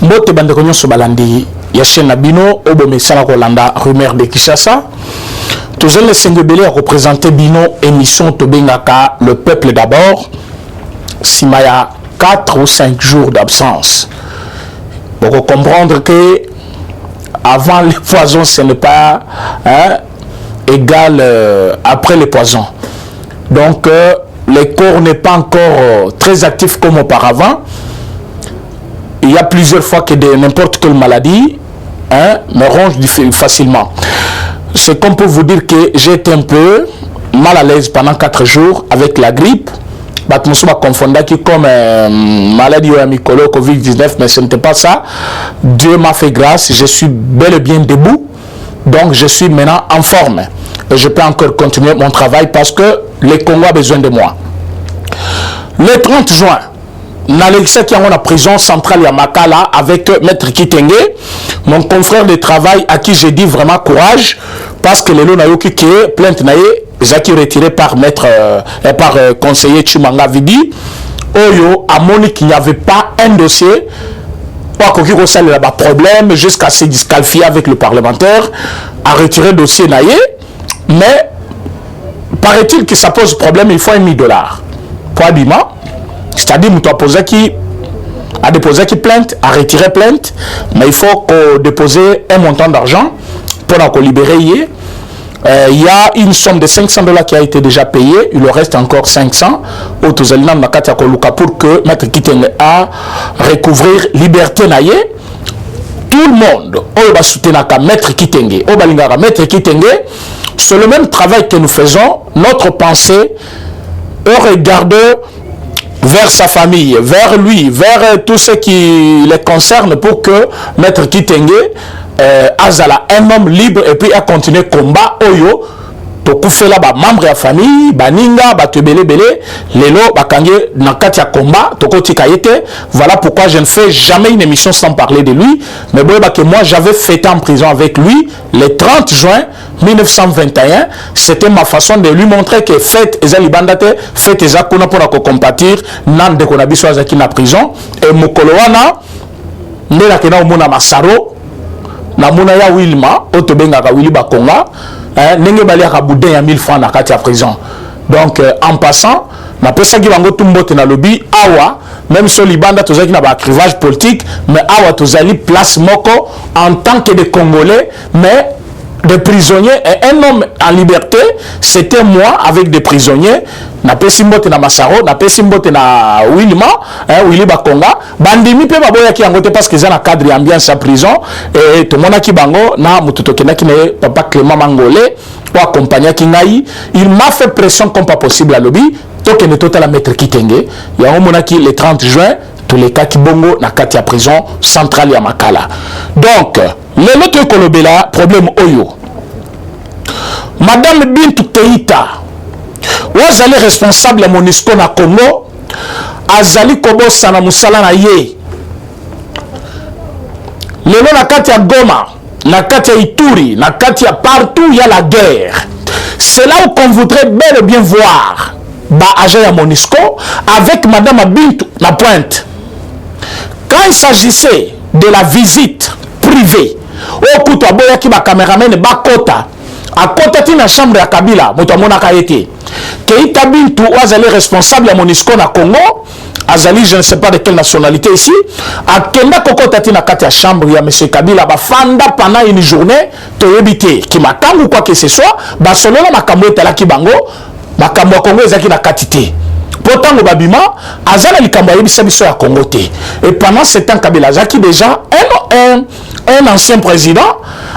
Mbote bandeko nyonso balandi ya chaîne Bino Obome Sala Kolanda rumeur de Kinshasa. Tous les Sengebele à représenter Bino émission Tobengaka le peuple d'abord. Simaya 4 ou 5 jours d'absence. Pour comprendre que avant les poisons ce n'est pas égal après les poisons. Donc le corps n'est pas encore très actif comme auparavant. Il y a plusieurs fois que n'importe quelle maladie me ronge facilement. C'est qu'on peut vous dire que j'ai été un peu mal à l'aise pendant 4 jours avec la grippe. Je me suis confondu comme maladie mycolo, Covid-19, mais ce n'était pas ça. Dieu m'a fait grâce, je suis bel et bien debout. Donc je suis maintenant en forme. Et je peux encore continuer mon travail parce que le Congo a besoin de moi. Le 30 juin, dans l'élection qui est en prison centrale à Makala avec Maître Kitenge, mon confrère de travail à qui j'ai dit vraiment courage parce que les lots n'ayoki qui est plainte naïe, Zaki retiré par maître par conseiller Chimanga Vidi, Oyo a moni qu'il n'y avait pas un dossier, pas qu'il y ait un problème jusqu'à se disqualifier avec le parlementaire, à retirer le dossier naïe, mais paraît-il que ça pose problème, il faut $1 000 pour Abima. C'est-à-dire que a déposé plainte, a retiré plainte, mais il faut déposer un montant d'argent pour libérer. Il y a une somme de $500 qui a été déjà payée, il en reste encore 500 pour que Maître Kitenge a recouvrir liberté naïe. Tout le monde va soutenir Maître Kitenge, Maître Kitenge. C'est le même travail que nous faisons, notre pensée au regard vers sa famille, vers lui, vers tout ce qui les concerne pour que Maître Kitenge azala un homme libre et puis a continué combat oyo tokufela ba membre ya famille baninga batebele bele lelo bakange na kati ya combat tokotika yete. Voilà pourquoi je ne fais jamais une émission sans parler de lui, mais bon que moi j'avais fêté en prison avec lui le 30 juin 1921. C'était ma façon de lui montrer que fête ezali bandate fête ezakuna pour compatir nan de konabiso azaki na prison et mokolo wana ndela kena omona masaro na mona ya Wilma otobengaka Willy Bakonga nenge baliaka boudin ya 1000 francs na kati ya prison. Donc en passant na pesa ki bango tumbote na lobby awa même sur libanda tozaki na ba crivage politique, mais awa tozali place moko en tant que des Congolais, mais des prisonniers et un homme en liberté. C'était moi avec des prisonniers. Na pesimbote na Masaro, na pesimbote na Wilma, Willy Bakonga, bandimi pe baboya ki angote parce que ça na cadre ambiance à prison et tout mona ki bango na mututokena ki ne papa Clément Mangolé ou accompagné ki ngai. Il m'a fait pression comme pas possible à lobby. Tokene total à Maître Kitenge. Ya mona ki le 30 juin tous les cas qui bongo na kati ya prison centrale ya Makala. Donc le notre kolobela problème oyo. Madame Bintou Keïta, wazali responsable ya MONUSCO na Congo, azali kobosa na musala na ye. Lelo na kati ya Goma, na kati ya Ituri, na kati ya partout il y a la guerre. C'est là où qu'on voudrait bel et bien voir agent ya MONUSCO avec Madame Bintou na pointe. Quand il s'agissait de la visite privée, au kuto aboya ki ba cameraman ba kota à côté de la chambre à Kabila, Motamona Kayete. Keïta Bintou, Azali responsable à MONUSCO na Congo, Azali, je ne sais pas de quelle nationalité ici, à Kenda Koko Tati na Katia chambre, il y a M. Kabila, Fanda pendant une journée, Toyebite, qui m'a kam ou quoi que ce soit, Barcelona m'a kamoué talaki bango, m'a kamoué Congo, Ezaki na Katite. Pourtant, le Babima, Azali Likamboye Bisabiso à Congo. Et pendant ce temps, Kabila Zaki déjà, un ancien président,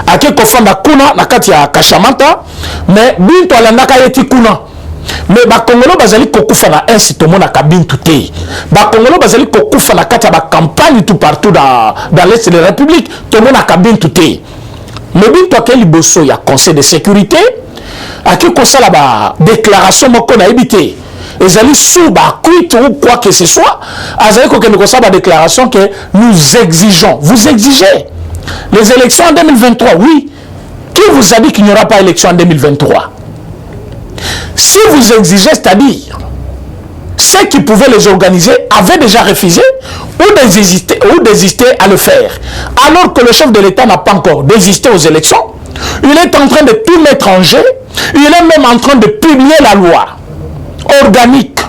à qui Kofanda Kuna, na Katia Kashamanta, mais Bintou Alandaka Yeti Kuna. Mais Bakongolo Bazali Kokufa na incitomo na Kabintou te. Bakongolo Bazali Kokufa na Katia ba campagne tout partout dans l'Est de la République, tout le monde a Kabintou te. Mais Bintou a quel bosso, il y a conseil de sécurité, à qui conseil la déclaration moko na habité. Ils allaient sous quitte ou quoi que ce soit, ils allaient qu'on ait déclaration que nous exigeons. Vous exigez les élections en 2023, oui. Qui vous a dit qu'il n'y aura pas d'élection en 2023? Si vous exigez, c'est-à-dire, ceux qui pouvaient les organiser avaient déjà refusé ou désisté à le faire. Alors que le chef de l'État n'a pas encore désisté aux élections, il est en train de tout mettre en jeu, il est même en train de publier la loi organique.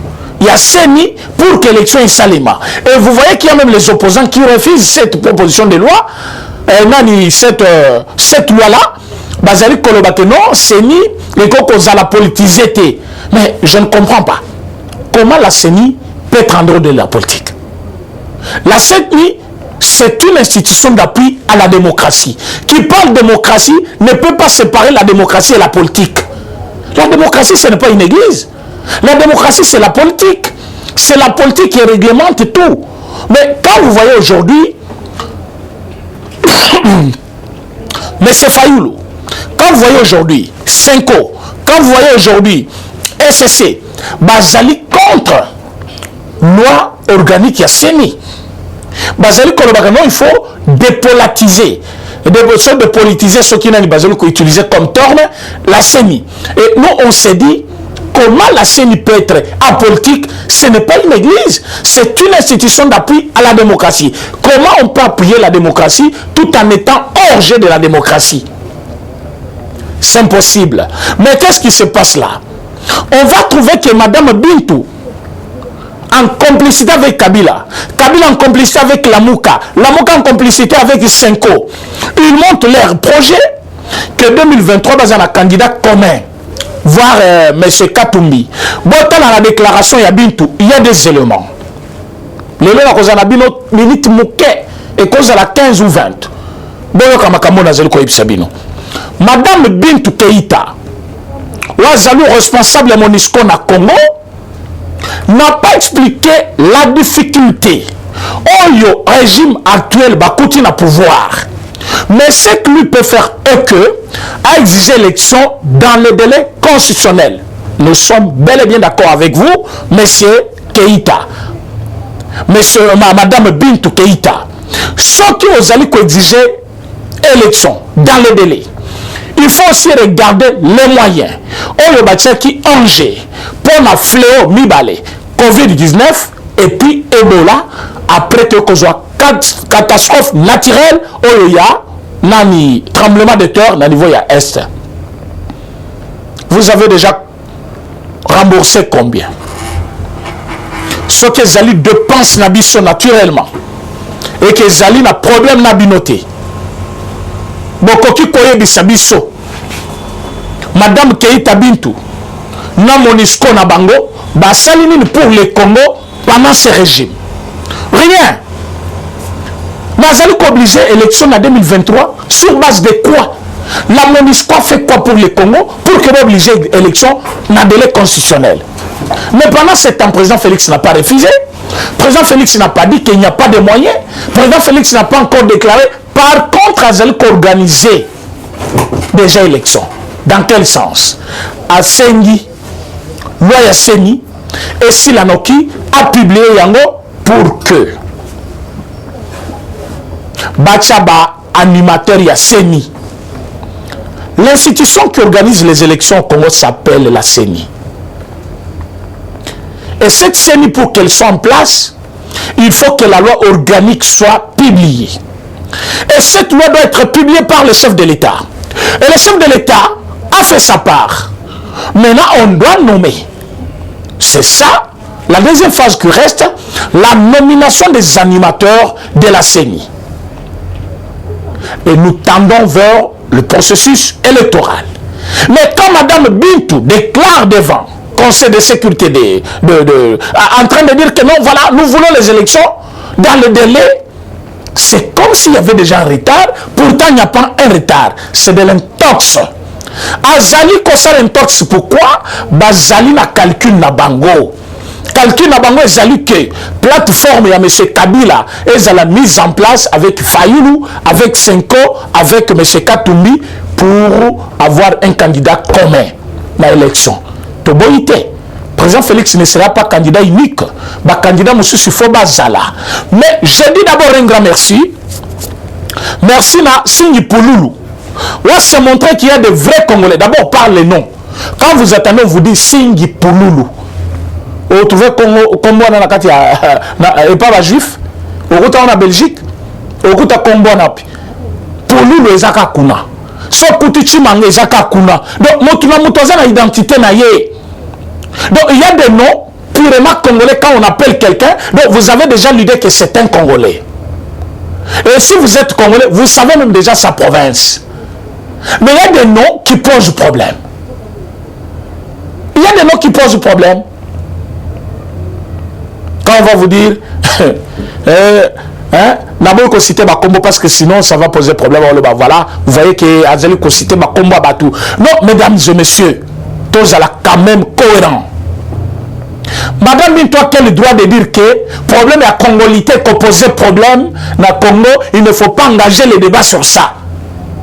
Il y a CENI pour que l'élection est salima. Et vous voyez qu'il y a même les opposants qui refusent cette proposition de loi, cette loi-là. Bazali Kolobate, non, CENI, les cocos à la politisé. Mais je ne comprends pas. Comment la CENI peut être en dehors de la politique? La CENI, c'est une institution d'appui à la démocratie. Qui parle de démocratie ne peut pas séparer la démocratie et la politique. La démocratie, ce n'est pas une église. La démocratie, c'est la politique. C'est la politique qui réglemente tout. Mais quand vous voyez aujourd'hui, M. Fayoulou, quand vous voyez aujourd'hui Senko, quand vous voyez aujourd'hui SSC, Bazali contre loi organique à CENI. Bazali Kolobakano, il faut dépolitiser. Dépolitiser ce qui n'a pas utilisé comme terme la CENI. Et nous, on s'est dit, comment la CENI peut être apolitique? Ce n'est pas une église, c'est une institution d'appui à la démocratie. Comment on peut appuyer la démocratie tout en étant hors jeu de la démocratie? C'est impossible. Mais qu'est-ce qui se passe là? On va trouver que Mme Bintou, en complicité avec Kabila, Kabila en complicité avec Lamouka, Lamouka en complicité avec Senko, ils montent leur projet que 2023 va être un candidat commun, voir M. Katumbi. Bon, dans la déclaration, il y a Bintou, il y a des éléments. Les gens qui ont une minute mouquet et cause à la 15 ou 20. Bon, Madame Bintou Keïta, Ouazalou responsable de MONUSCO na Congo, n'a pas expliqué la difficulté au régime actuel Bakouti na pouvoir. Mais ce que lui peut faire est que à exiger l'élection dans le délai constitutionnel. Nous sommes bel et bien d'accord avec vous, monsieur Keïta. Madame Bintou Keïta. Ce qui vous allez exiger élection dans le délai. Il faut aussi regarder les moyens. On le bâtit qui Angers pour la fléau Mibale, Covid-19 et puis Ebola, après que ce soit catastrophe naturelle, il y a nani tremblement de terre dans le niveau est. Vous avez déjà remboursé combien? Ce que Zali dépense nabiso naturellement et que Zali n'a problème nabinoté. Bokoki koye bisabiso. Madame Keïta Bintou, na MONUSCO na bango, basalinine pour le Congo pendant ce régime. Rien. Nazali obligé élection en 2023 sur base de quoi? La MONUSCO fait quoi pour le Congo pour que l'obligé élection dans délai constitutionnel? Mais pendant ce temps, le président Félix n'a pas refusé. Le président Félix n'a pas dit qu'il n'y a pas de moyens. Le président Félix n'a pas encore déclaré. Par contre, Azali organisé déjà élection. Dans quel sens? A Sengi, loi ya Seni, et Silanoki a publié Yango pour que Bachaba animateur ya Seni. L'institution qui organise les élections au Congo s'appelle la Seni. Et cette Seni, pour qu'elle soit en place, il faut que la loi organique soit publiée. Et cette loi doit être publiée par le chef de l'État. Et le chef de l'État a fait sa part. Maintenant, on doit nommer. C'est ça, la deuxième phase qui reste, la nomination des animateurs de la CENI. Et nous tendons vers le processus électoral. Mais quand Mme Bintou déclare devant le Conseil de sécurité en train de dire que non, voilà, nous voulons les élections dans le délai, c'est comme s'il y avait déjà un retard. Pourtant, il n'y a pas un retard. C'est de l'intox. Azali kosa l'intox. Pourquoi? Bazali na calcul na bango. Calcul na bango ezali que plateforme ya M. Kabila est la mise en place avec Fayoulou, avec Senko, avec M. Katumbi pour avoir un candidat commun dans l'élection. Toboïté. Président Félix ne sera pas candidat unique. Bah, candidat Moussou Sifo Bazala. Mais je dis d'abord un grand merci. Merci na Singi Pouloulou. On se montrer qu'il y a de vrais Congolais. D'abord par les noms. Quand vous attendez, on vous dit Singi Pouloulou. Vous trouvez Combo dans la carte, et pas la juif. Vous êtes en Belgique. Vous êtes en Combo. Pour nous, les Akakuna. Sauf pour tu manges les Akakuna. Donc, nous avons une identité. Donc, il y a des noms purement congolais quand on appelle quelqu'un. Donc, vous avez déjà l'idée que c'est un Congolais. Et si vous êtes Congolais, vous savez même déjà sa province. Mais il y a des noms qui posent problème. Il y a des noms qui posent problème. Quand on va vous dire, d'abord qu'on cite ma combo parce que sinon ça va poser problème. Voilà, vous voyez que Azali qu'on cite ma combo à Batou. Non, mesdames et messieurs, tous à la quand même cohérent. Madame, toi, quel est le droit de dire que problème est à congolité, qu'on pose problème dans le Congo, il ne faut pas engager les débats sur ça.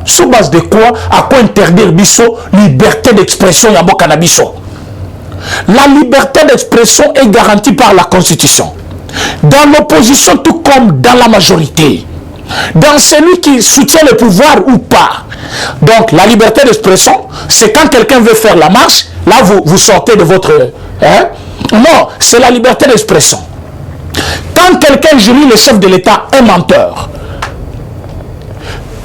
Sur base de quoi? À quoi interdire biso liberté d'expression yambo cannabiso? La liberté d'expression est garantie par la Constitution. Dans l'opposition, tout comme dans la majorité. Dans celui qui soutient le pouvoir ou pas. Donc, la liberté d'expression, c'est quand quelqu'un veut faire la marche, là, vous sortez de votre... Non, c'est la liberté d'expression. Quand quelqu'un jurie le chef de l'État un menteur,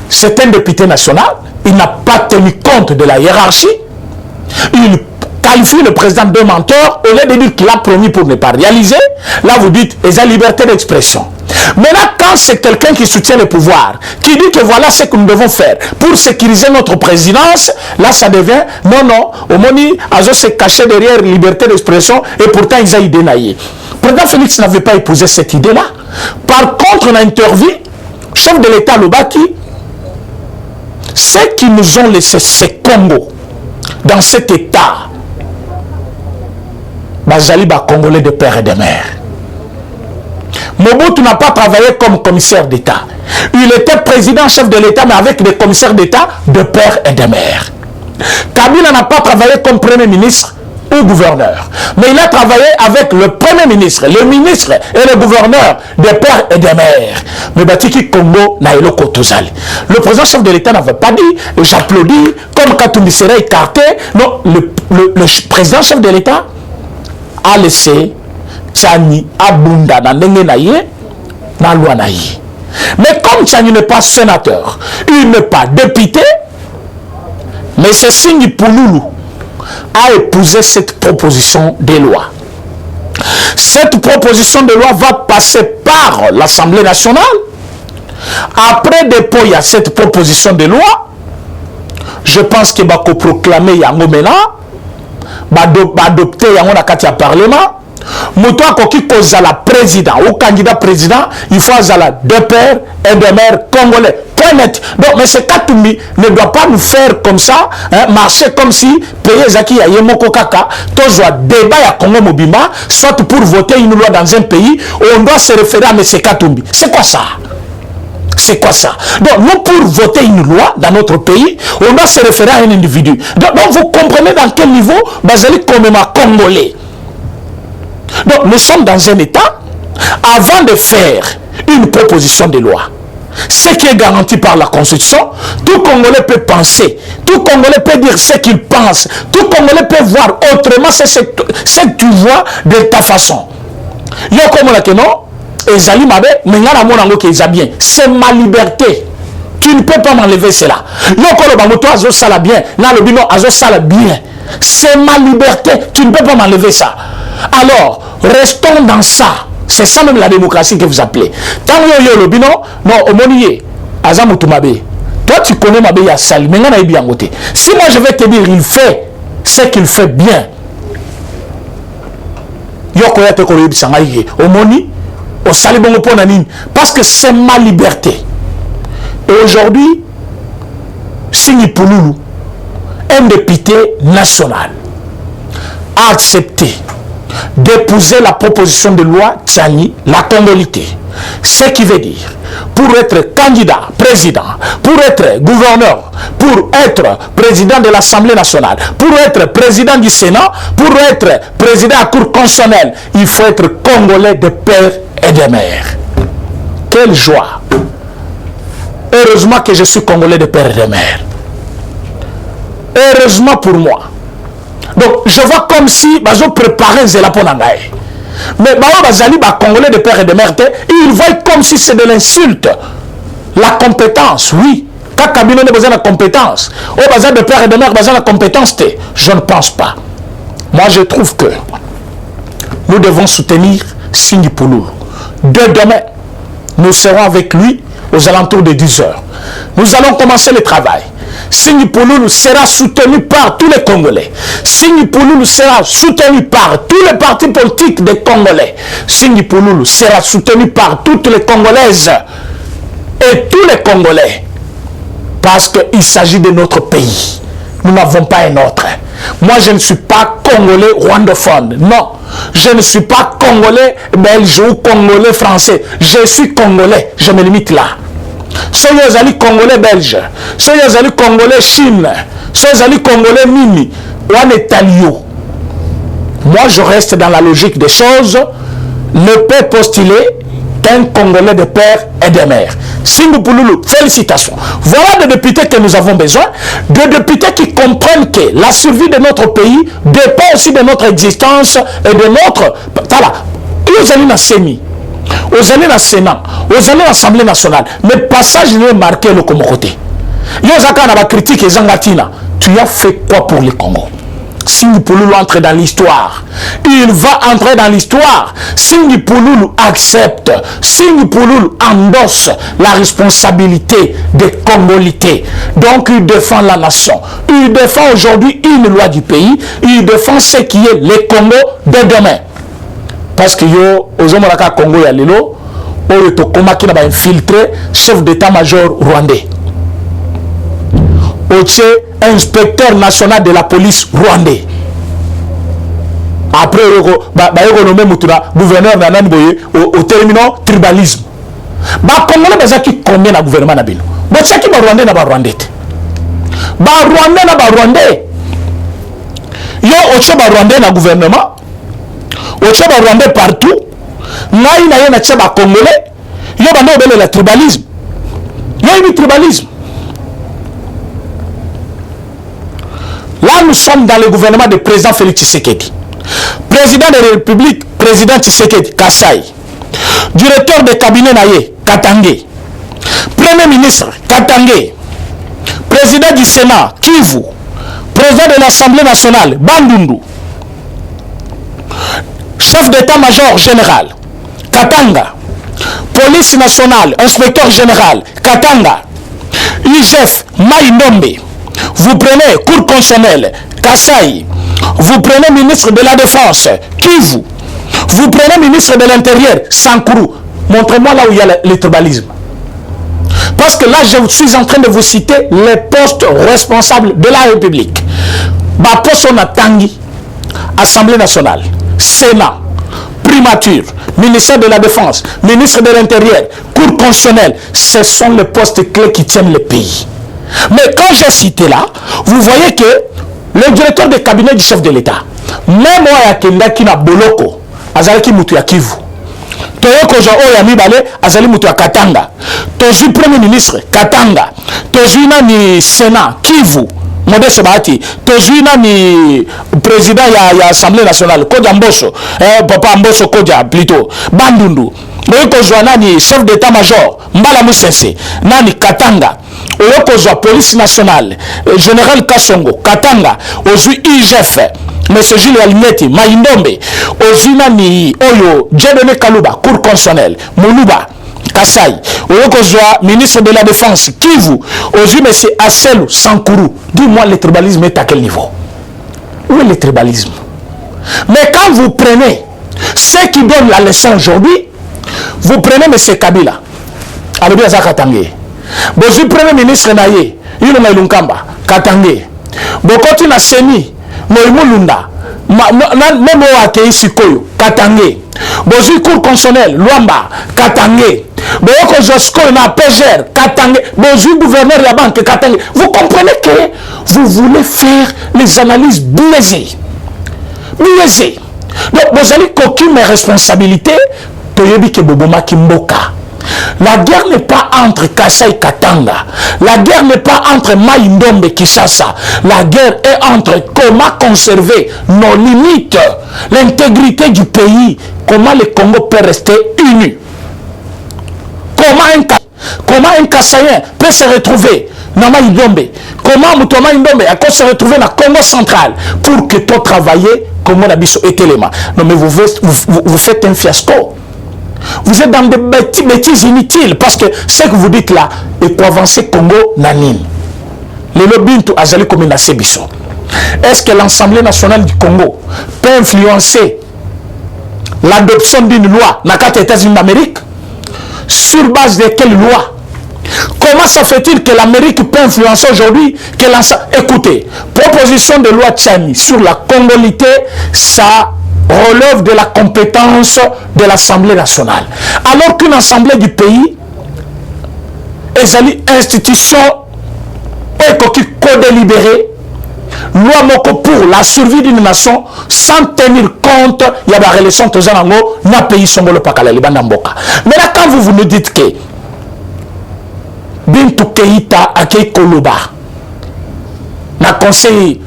c'est un député national, il n'a pas tenu compte de la hiérarchie, il qualifie le président de menteur, au lieu de dire qu'il a promis pour ne pas réaliser, là vous dites, il y a liberté d'expression. Maintenant, quand c'est quelqu'un qui soutient le pouvoir, qui dit que voilà ce que nous devons faire pour sécuriser notre présidence, là ça devient, non, au moni, Azo s'est caché derrière liberté d'expression et pourtant ils ont dénaillé. Le président Félix n'avait pas épousé cette idée-là. Par contre, on a interviewé le chef de l'État Lobaki, ceux qui nous ont laissé ces Congo dans cet état, Bazali ba Congolais de père et de mère. Mobutu n'a pas travaillé comme commissaire d'État. Il était président, chef de l'État, mais avec des commissaires d'État de père et de mère. Kabila n'a pas travaillé comme premier ministre ou gouverneur. Mais il a travaillé avec le premier ministre, le ministre et le gouverneur de père et de mère. Mais Batiki Congo n'a eu Kotozali. Le président chef de l'État n'avait pas dit, j'applaudis, comme Katumbi serait écarté. Non, le président chef de l'État a laissé Tchani Abunda na ndenge na ye na loi na ye. Mais comme Tchani n'est pas sénateur, il n'est pas député, mais c'est Singhi Pouloulou a épousé cette proposition de loi. Cette proposition de loi va passer par l'Assemblée nationale. Après dépôt, il y a cette proposition de loi. Je pense que va proclamer Yango Mena, va adopter Yango na kati ya Parlement. Moutoua Koki Kozala président ou candidat président, il faut Zala de père et de mère congolais. Point net. Donc, mais ce Katumbi ne doit pas nous faire comme ça, marcher comme si pays Zaki ya Yemoko Kaka, toujours débat ya Congo Mobima, soit pour voter une loi dans un pays, on doit se référer à M. Katumbi. C'est quoi ça? C'est quoi ça? Donc, nous, pour voter une loi dans notre pays, on doit se référer à un individu. Donc vous comprenez dans quel niveau Bazali comme un Congolais. Donc, nous sommes dans un état, avant de faire une proposition de loi, ce qui est garanti par la Constitution, tout Congolais peut penser, tout Congolais peut dire ce qu'il pense, tout Congolais peut voir autrement ce que tu vois de ta façon. Yo comme on a que non, Ezali Mabe, mais il y a un mot qui est bien. C'est ma liberté. Tu ne peux pas m'enlever cela. Yo comme on a moto azo sala bien, là le bino azo sala bien. C'est ma liberté. Tu ne peux pas m'enlever ça. Alors, restons dans ça. C'est ça même la démocratie que vous appelez. Tant que le bino, non, au monier, Azamutu Mabe. Toi, tu connais Mabe Yassali, mais il y a un côté. Si moi je vais te dire, il fait ce qu'il fait bien. Au moni, au salibongo ponanine, parce que c'est ma liberté. Et aujourd'hui, Singhi Pouloulou, un député national, a accepté d'épouser la proposition de loi Tchani, la congolité. Ce qui veut dire, pour être candidat, président, pour être gouverneur, pour être président de l'Assemblée nationale, pour être président du Sénat, pour être président à la Cour constitutionnelle, il faut être congolais de père et de mère. Quelle joie! Heureusement que je suis congolais de père et de mère. Heureusement pour moi. Donc Donc, je vois comme si ils ont préparé un zéla pour Nangaï. Mais Bazali, Congolais de père et de mère, ils voient comme si c'est de l'insulte. La compétence, oui. Quand Kabila a besoin de compétence, au bazar de père et de mère, besoin de compétence, je ne pense pas. Moi, je trouve que nous devons soutenir Singhi Pouloulou. Dès demain, nous serons avec lui aux alentours de 10 heures. Nous allons commencer le travail. Singhi Pouloulou sera soutenu par tous les Congolais. Singhi Pouloulou sera soutenu par tous les partis politiques des Congolais. Singhi Pouloulou sera soutenu par toutes les Congolaises et tous les Congolais. Parce qu'il s'agit de notre pays. Nous n'avons pas un autre. Moi, je ne suis pas Congolais rwandophone. Non. Je ne suis pas Congolais belge ou Congolais français. Je suis Congolais. Je me limite là. Soyez allés Congolais belge. Soyez allés Congolais Chine. Soyez allés Congolais Mimi. Ou en Italio. Moi, je reste dans la logique des choses. Ne peut postuler qu'un Congolais de père et de mère. Singhi Pouloulou, félicitations. Voilà des députés que nous avons besoin, des députés qui comprennent que la survie de notre pays dépend aussi de notre existence et de notre... Voilà. Ils allaient dans le Sénat, ils allaient dans le Sénat, ils allaient dans l'Assemblée nationale. Mais passage, il est marqué le côté. Ils ont critique et Zangatina. Tu as fait quoi pour le Congo? Singhi Pouloulou entre dans l'histoire. Il va entrer dans l'histoire. Singhi Pouloulou accepte. Singhi Pouloulou endosse la responsabilité des Congolités. Donc il défend la nation. Il défend aujourd'hui une loi du pays. Il défend ce qui est le Congo de demain. Parce que yo, aux hommes de Congo, il y a l'élo, qui n'a pas infiltré chef d'état-major rwandais. Inspecteur national de la police rwandais. Après, il y a nommé gouverneur au terminal tribalisme. Congolais, combien de gouvernement na bino? Qui va rwandais na ba rwandais? Rwandais na ba rwandais. Yo ocho ba rwandais na gouvernement. Ocho ba rwandais partout. Nai na ye na tche ba congolais. Yo ba no bele la tribalisme. Yo le tribalisme. Là, nous sommes dans le gouvernement du président Félix Tshisekedi. Président de la République, président Tshisekedi, Kassai. Directeur de cabinet Naye, Katangé. Premier ministre, Katangé. Président du Sénat, Kivu. Président de l'Assemblée nationale, Bandundu. Chef d'état-major général, Katanga. Police nationale, inspecteur général, Katanga. IGF, Maïnombe. Vous prenez Cour constitutionnelle, Kassai. Vous prenez ministre de la Défense, Kivu. Vous prenez ministre de l'Intérieur, Sankourou. Montrez-moi là où il y a le tribalisme. Parce que là, je suis en train de vous citer les postes responsables de la République. Baposona Tangi, Assemblée nationale, Sénat, primature, ministère de la Défense, ministre de l'Intérieur, Cour constitutionnelle. Ce sont les postes clés qui tiennent le pays. Mais quand j'ai cité là, vous voyez que le directeur de cabinet du chef de l'État, même moi, il y a Boloko, Azalaki Moutou Kivu, Toyoko Oya Mibale, Azali Moutou Katanga, Toju Premier ministre, Katanga, Toju Nani Sénat, Kivu, Modeste Bahati, Toju Nani président de l'Assemblée nationale, Kodja Mboso, Papa Mboso Kodja plutôt, Bandundu, Toyoko Nani chef d'état-major, Mbala Moussese, Nani Katanga, Oyokozwa police nationale, général Kassongo, Katanga, Ozui IGF, M. Gilles Alimeti, Maïndombe, Ozui Nani, Oyo, Djedone Kaluba, Cour constitutionnelle, Moulouba, Kassai, Oyokozwa, ministre de la Défense, Kivu, Ozui M. Asselou, Sankourou. Dis-moi, le tribalisme est à quel niveau? Où est le tribalisme? Mais quand vous prenez ceux qui donnent la leçon aujourd'hui, vous prenez M. Kabila, Alobi Azakatangé. Bozu premier ministre naye yulunga ilunkamba Katangé bokoti na seni moimulunda memo akei sikoyo Katangé bozu cour constitutionnelle Luamba Katangé boko josko na PGR Katangé bozu gouverneur de la banque Katangé. Vous comprenez que vous voulez faire les analyses biaisées. Donc vous allez qu'aucune responsabilité toyebi ke boboma kimboka La guerre n'est pas entre Kassa et Katanga. La guerre n'est pas entre Maïndombe et Kinshasa. La guerre est entre comment conserver nos limites, l'intégrité du pays, comment le Congo peut rester uni. Comment un Kassaïen peut se retrouver dans Maïndombe. Comment Moutoma Maïndombe peut se retrouver dans le Congo central pour que tu travailles comme on a dit sur Etelema. Non mais vous faites un fiasco. Vous êtes dans des bêtises inutiles parce que ce que vous dites là, et pour avancer Congo, Nanine. Le lobby tout azali comme une Sébiso. Est-ce que l'Assemblée nationale du Congo peut influencer l'adoption d'une loi dans les États-Unis d'Amérique? Sur base de quelle loi? Comment ça fait-il que l'Amérique peut influencer aujourd'hui que écoutez, proposition de loi Tchani sur la congolité, ça relève de la compétence de l'Assemblée nationale. Alors qu'une assemblée du pays est une institution qui co-délibérée, loi moko pour la survie d'une nation sans tenir compte de la relation de la pays songolo pakala libanda mboka. Mais là quand vous nous dites que Bintou Keïta a Kei Koloba na conseil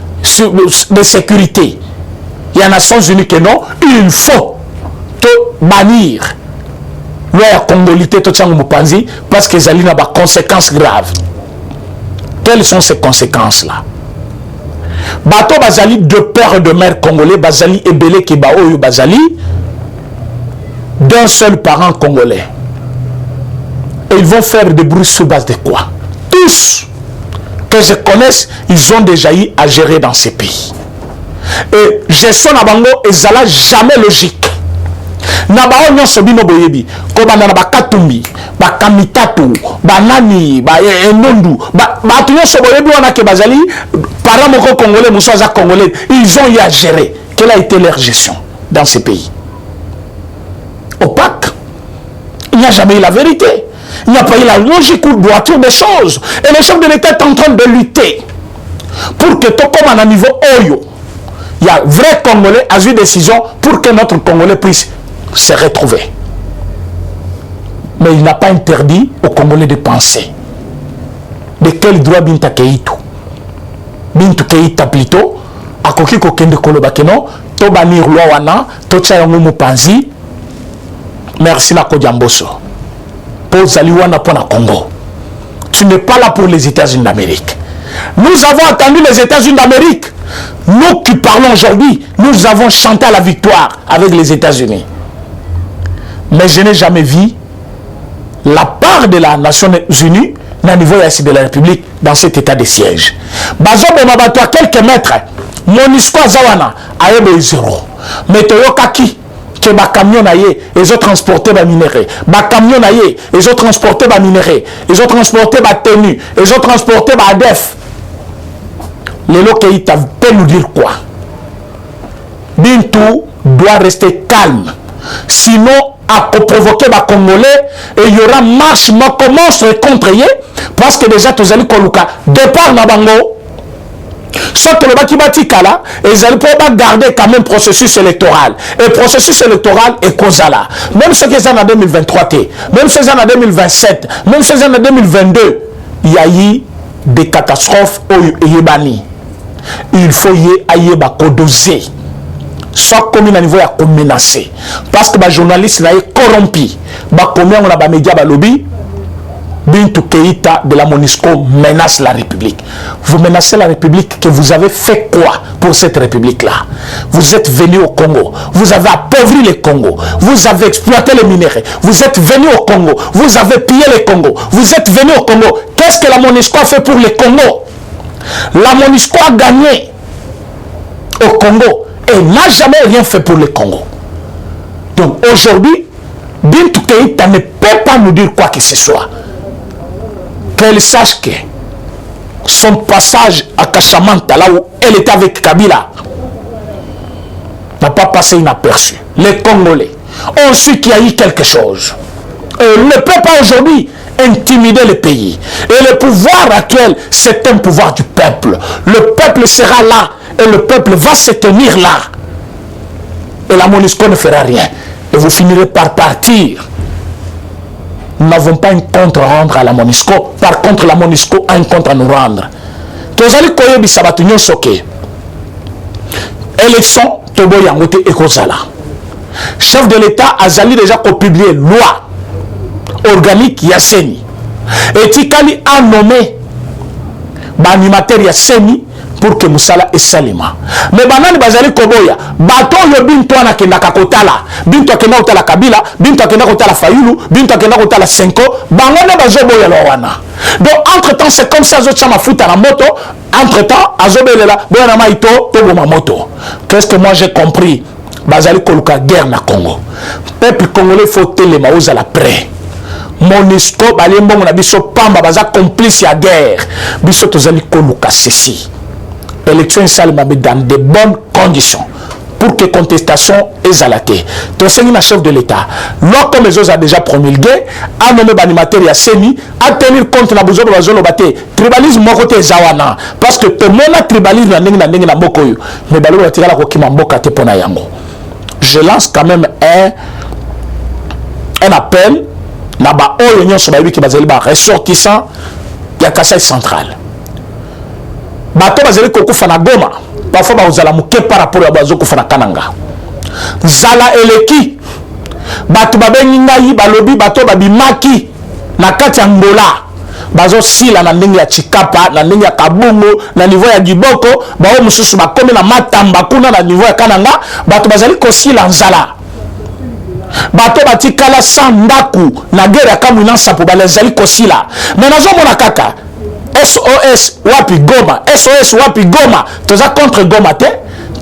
de sécurité il y a les Nations Unies que non, il faut te bannir la congolité parce que ça a des conséquences graves. Quelles sont ces conséquences-là? Bato Bazali de père et de mère congolais, Bazali et Belé Kibao Bazali, d'un seul parent congolais. Et ils vont faire des bruits sur base de quoi? Tous que je connaisse, ils ont déjà eu à gérer dans ces pays. Et gestion na bango ezala jamais logique. Na bao nyonso bino boyebi ko bana na bakatumbi bakamitatu banani ba enondu ba nyonso boyebi wana ke bazali parents moko congolais musaza congolais, ils ont eu à gérer. Quelle a été leur gestion dans ces pays? Opaque. Il n'y a jamais eu la vérité. Il n'y a pas eu la logique ou droiture des choses. Et le chef de l'État est en train de lutter pour que tout comme à un niveau Oyo, il y a vrai Congolais a eu décision pour que notre Congolais puisse se retrouver. Mais il n'a pas interdit aux Congolais de penser. De quel droit Binta Keïtou? Bintou Keïta plutôt, à Koki Kokende Kolobakeno, to banir loi wana, to tchayango mupanzi, merci na Kodjamboso. Pour Zaliwana pour la Congo. Tu n'es pas là pour les États-Unis d'Amérique. Nous avons attendu les États-Unis d'Amérique. Nous qui parlons aujourd'hui, nous avons chanté à la victoire avec les États-Unis. Mais je n'ai jamais vu la part de la Nations Unies au niveau de la République dans cet état de siège. Bazo Bemabato à quelques mètres, Monisco Zawana, Aebe zéro. Mais Toyokaki, que ma camion aille, ils ont transporté ma minerai. Ma camion aille, ils ont transporté ma minerai. Ils ont transporté ma tenue. Ils ont transporté ma def. Les Lokéita peut nous dire quoi? Bintou doit rester calme. Sinon, à provoquer les Congolais, et il y aura marche, comment se contre eux, parce que déjà, tu as dit Koluka, départ na bango, soit le bâti kala, et ils allaient pas garder quand même processus électoral. Et processus électoral est causala. Même ceux qui sont en 2023, même ceux qui sont en 2027, même ceux qui sont en 2022, il y a eu des catastrophes au Yébani. Il faut y aller doser. Soit comme un niveau à menacer. Parce que les journalistes sont corrompus. Combien on a des médias lobby, Bintou Keïta de la Monisco menace la République. Vous menacez la République, que vous avez fait quoi pour cette République-là? Vous êtes venu au Congo, vous avez appauvri le Congo, vous avez exploité les minéraux, vous êtes venu au Congo, vous avez pillé le Congo, vous êtes venu au Congo. Qu'est-ce que la Monisco a fait pour le Congo? La Monisco a gagné au Congo et n'a jamais rien fait pour le Congo. Donc aujourd'hui, Bintou Keïta ne peut pas nous dire quoi que ce soit. Qu'elle sache que son passage à Kashamanta, là où elle était avec Kabila, n'a pas passé inaperçu. Les Congolais ont su qu'il y a eu quelque chose. Et ne peut pas aujourd'hui intimider le pays. Et le pouvoir actuel, c'est un pouvoir du peuple. Le peuple sera là et le peuple va se tenir là. Et la Monisco ne fera rien. Et vous finirez par partir nous n'avons pas un compte à rendre à la MONUSCO. Par contre, la MONUSCO a un compte à nous rendre. Tozali koyebi sabatu nyosoke. Élection, Tobo Yangote et Kozala. Chef de l'État a déjà publié loi organique Yasseni. Et Tikali a nommé l'animateur Yasseni pour que Moussala et Salima. Mais banani bazali koboya, bato yo binto na kenda kakotala, binto kenda kotala Kabila, binto kenda kotala Fayulu, binto kenda kotala Senko, bangone bazoboya lowana. Donc entre-temps c'est comme ça zo chama futa na moto, entre-temps azobelela boya na maito to boma moto. Qu'est-ce que moi j'ai compris? Bazali koluka guerre na Congo. Peuple congolais faut telema aux à la près. MONUSCO balembo na biso pamba baza complice ya guerre. Biso tozali koluka ceci. Élection Salima dans de bonnes conditions pour que contestation est alatée. Ton seigneur chef de l'État, l'or comme les autres a déjà promulgué, a nommé l'animateur ya Seni, à tenir compte na besoin de la zone baté. Tribalisme mon côté zawana parce que tout le monde a tribalisme na mokoyo. Mais balo la tira la kokima mboka te pona yango. Je lance quand même un appel na ba oyo nyonso ba ki bazali ba ressortissant ya Kasai central. Bato bazali kokufa na Goma parfois bazala muke par rapport à bazo kufa na Kananga zala eleki bato babengi ngai balobi bato babimaki na kati ya Ngola bazo sila na ndenge ya Chikapa na ndenge ya Kabungo na niveau ya Giboko bao mususu bakome na Matamba kuna na niveau ya Kananga bato bazali kosila nzala bato batikala sandaku na guerre ya Kamwina sapo bazali kosila mais nazo mona kaka SOS wapi Goma, SOS wapi Goma. Toza contre Goma te.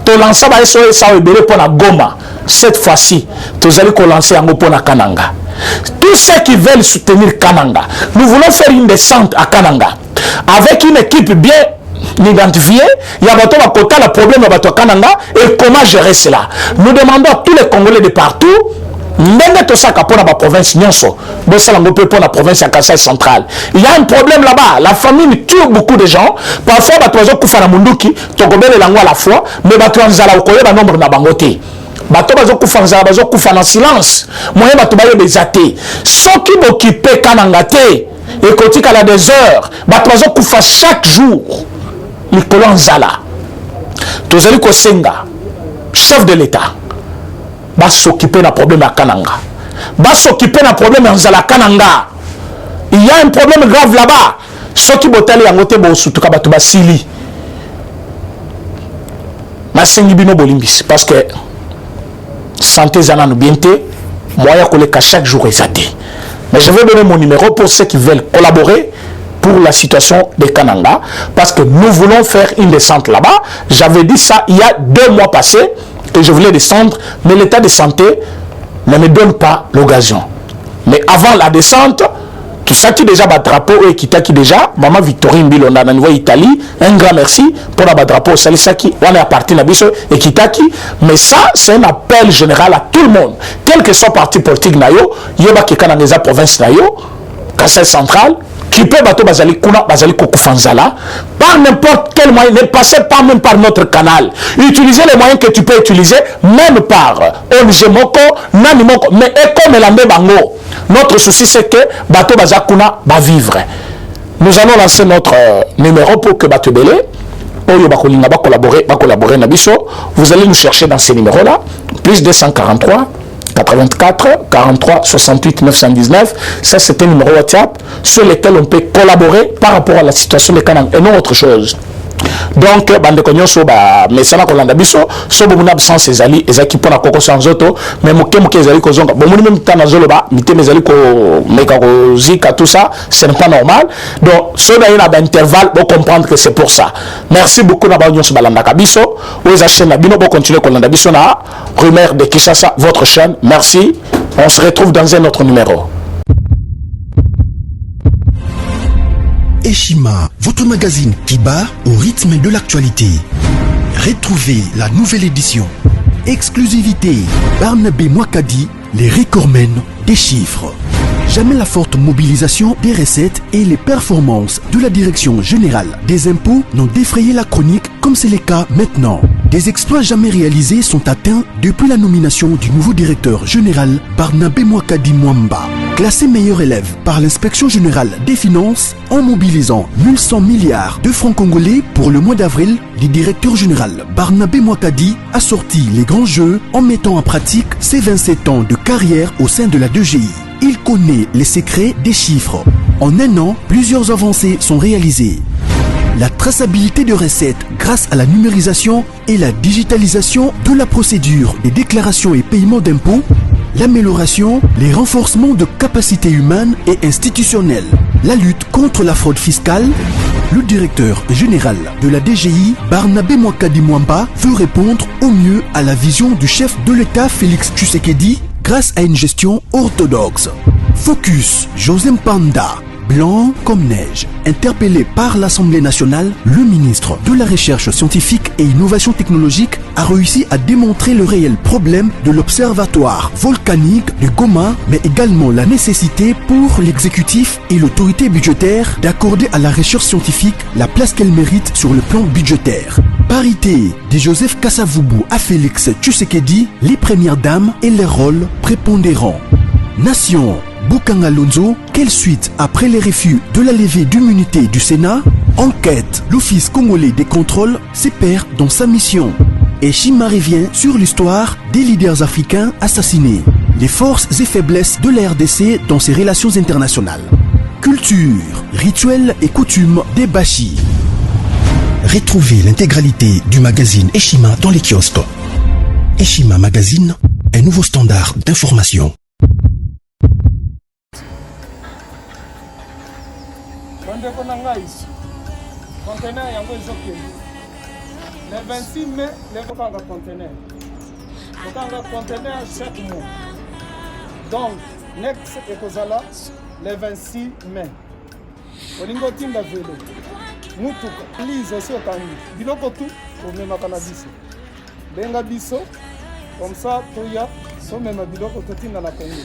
To lancer ba SOS sa ebele pour na Goma. Cette fois-ci, toza li ko lancer yango pour na Kananga. Tous ceux qui veulent soutenir Kananga, nous voulons faire une descente à Kananga avec une équipe bien identifiée. Il y a bato ba kota le problème de bato Kananga et comment gérer cela. Nous demandons à tous les Congolais de partout ndenge tosaka pour la province nyonso bosala ngope pour la province ya Kasai central. Il y a un problème là-bas, la famine tue beaucoup de gens. Parfois bato bazo kufa na munduki tokobele lango à la fois mais bato nzala okoyeba nombre na bangote bato bazo kufa nzala bazo kufa na silence moyen bato bayo bezate soki bokipe Kananga te et kotika la des heures bato bazo kufa chaque jour likolo nzala. Tozali kosenga chef de l'État va s'occuper d'un problème à Kananga. Va s'occuper d'un problème à Kananga. Il y a un problème grave là-bas. Ceux qui botali en côté bon surtout kabatu basili. Masengi bino bolimbis parce que santé zana no bienté moyen que le chaque jour exaté. Mais je vais donner mon numéro pour ceux qui veulent collaborer pour la situation de Kananga parce que nous voulons faire une descente là-bas. J'avais dit ça il y a 2 mois passés. Et je voulais descendre, mais l'état de santé ne me donne pas l'occasion. Mais avant la descente, tout ça qui déjà bat drapeau et qui déjà, maman Victorine Bilonda, dans niveau Italie, un grand merci pour la drapeau, c'est ça qui, on est à partir de Bisso et Kitaki. Mais ça, c'est un appel général à tout le monde, quel que soit parti politique nayo, yeba qui kana neza province nayo, Kasai central, qui peut bateau bazali kuna bazali kokufanzala par n'importe quel moyen, ne passez pas même par notre canal, utilisez les moyens que tu peux utiliser même par ONG Moko Nani Moko mais comme l'ambe bango. Notre souci c'est que bateau bazakuna va vivre. Nous allons lancer notre numéro pour que bateau belé oyo bakolinga ba collaborer na biso. Vous allez nous chercher dans ces numéros là plus 243 84 43 68 919. Ça c'est un numéro WhatsApp sur lequel on peut collaborer par rapport à la situation de Kananga et non autre chose. Donc bande konyoso ba mesana kolanda biso so bo muna absence ezali ezaki pona koko sans auto mais moke ezali kozonga bo muni même tana zoloba mité ezali ko meka ko zika tout ça c'est pas normal. Donc so na ina ba intervalle bo comprendre que c'est pour ça. Merci beaucoup na ba nyonso balanda kabiso oza chaîne na bino bo continuer kolanda biso na Rumeur de Kinshasa votre chaîne. Merci. On se retrouve dans un autre numéro. Eshima, votre magazine qui bat au rythme de l'actualité. Retrouvez la nouvelle édition. Exclusivité. Barnabé Mwakadi, les recordmen des chiffres. Jamais la forte mobilisation des recettes et les performances de la Direction Générale des Impôts n'ont défrayé la chronique comme c'est le cas maintenant. Des exploits jamais réalisés sont atteints depuis la nomination du nouveau directeur général Barnabé Mwakadi Mwamba. Classé meilleur élève par l'inspection générale des finances en mobilisant 1100 milliards de francs congolais pour le mois d'avril, le directeur général Barnabé Mouakadi a sorti les grands jeux en mettant en pratique ses 27 ans de carrière au sein de la DGI. Il connaît les secrets des chiffres. En un an, plusieurs avancées sont réalisées. La traçabilité de recettes grâce à la numérisation et la digitalisation de la procédure des déclarations et paiements d'impôts, l'amélioration, les renforcements de capacités humaines et institutionnelles, la lutte contre la fraude fiscale. Le directeur général de la DGI, Barnabé Mouakadi Mwamba, veut répondre au mieux à la vision du chef de l'État Félix Tshisekedi grâce à une gestion orthodoxe. Focus, José Mpanda, blanc comme neige. Interpellé par l'Assemblée nationale, le ministre de la Recherche scientifique et innovation technologique a réussi à démontrer le réel problème de l'observatoire volcanique de Goma, mais également la nécessité pour l'exécutif et l'autorité budgétaire d'accorder à la recherche scientifique la place qu'elle mérite sur le plan budgétaire. Parité de Joseph Kasavubu à Félix Tshisekedi, les premières dames et les rôles prépondérants. Nation, Bukanga Lonzo, quelle suite après les refus de la levée d'immunité du Sénat? Enquête, l'Office congolais des contrôles se perd dans sa mission. Et Chima revient sur l'histoire des leaders africains assassinés. Les forces et faiblesses de la RDC dans ses relations internationales. Culture, rituels et coutumes des Bashi. Retrouvez l'intégralité du magazine Eshima dans les kiosques. Eshima Magazine, un nouveau standard d'information. Conteneur yango ezokende le 26 mai lekokanga conteneur chaque mois, donc next ekozala le 26 mai. Olingi otinda velo mutuka lise osi okangi biloko tu omemaka na biso, benga biso comme ça toya tomema biloko totinda na Congo.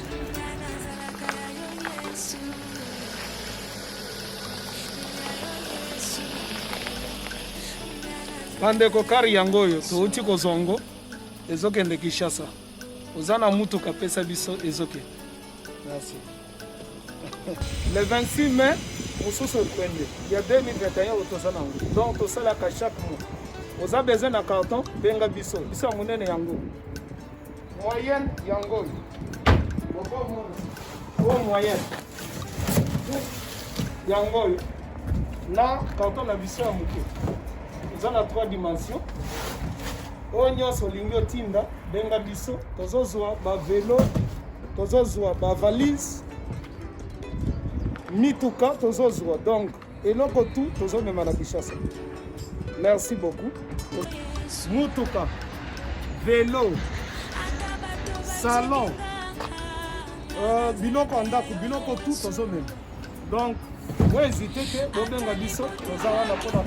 Bandeko kari yango oyo touti kozongo ezokende Kinshasa. Oza na mutuka pesa biso ezokende. Merci. Le 26 mai, mosusu ekwende ya 2021 otoza nango. Donc tosalaka chaque mois. Oza besoin na carton benga biso. Biso ya monene yango. Moyenne yango oyo. Bobo moyenne. Yango oyo. Na carton na biso ya moke. Dans la 3 dimensions. Onyo solingi otinda benga biso tozozwa ba vélo, tozozwa ba valise, mituka tozozwa. Donc eloko tout tozomema na Kinshasa. Merci beaucoup. Mutuka, vélo, salon, biloko ndako, biloko tout tozomema. Donc vous hésitez que bobenga biso tozala na pona